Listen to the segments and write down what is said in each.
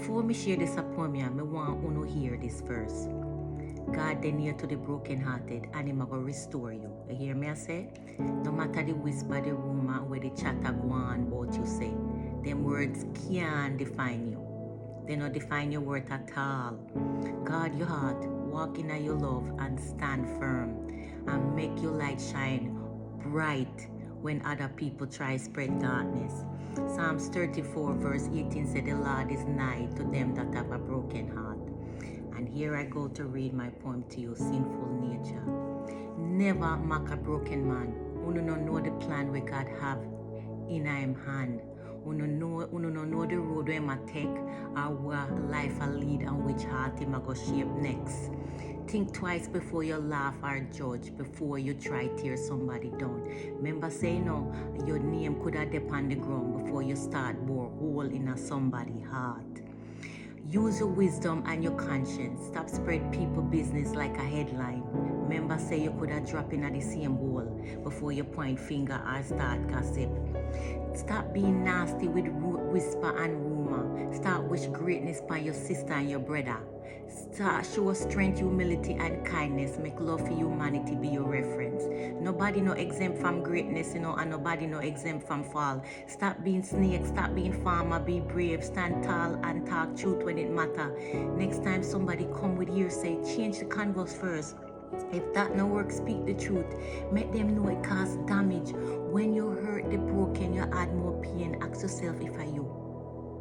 Before me share this upon me want uno hear this verse. God then near to the brokenhearted and him go restore you. You hear me I say? No matter the whisper, the rumor, where the chatter go on about you say, them words can't define you. They don't define your worth at all. Guard your heart, walk in your love and stand firm and make your light shine bright when other people try spread darkness. Psalms 34 verse 18 said the Lord is nigh to them that have a broken heart. And here I go to read my poem to you, Sinful Nature. Never mock a broken man. Uno no know the plan we God have in him hand. Uno no know the road where ma take or where life a lead and which heart him a go shape next. Think twice before you laugh or judge, before you try tear somebody down. Remember say no, your name could have dip on the ground before you start bore hole in a somebody heart. Use your wisdom and your conscience. Stop spread people business like a headline. Remember say you could have drop in at the same hole before you point finger or start gossip. Stop being nasty with whisper and rumor. Start wish greatness by your sister and your brother. Start show strength, humility and kindness. Make love for humanity be your reference. Nobody no exempt from greatness, and nobody no exempt from fall. Stop being snake, stop being farmer, be brave, stand tall and talk truth when it matter. Next time somebody come with hearsay, change the converse first. If that no work, speak the truth. Make them know it cause damage. When you hurt the broken, you add more pain. Ask yourself if I you.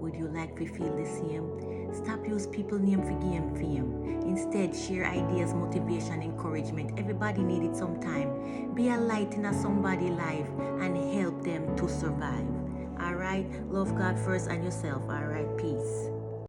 Would you like to feel the same? Stop use people name for game fame. Instead, share ideas, motivation, encouragement. Everybody need it sometime. Be a light in a somebody's life and help them to survive. Alright? Love God first and yourself. Alright? Peace.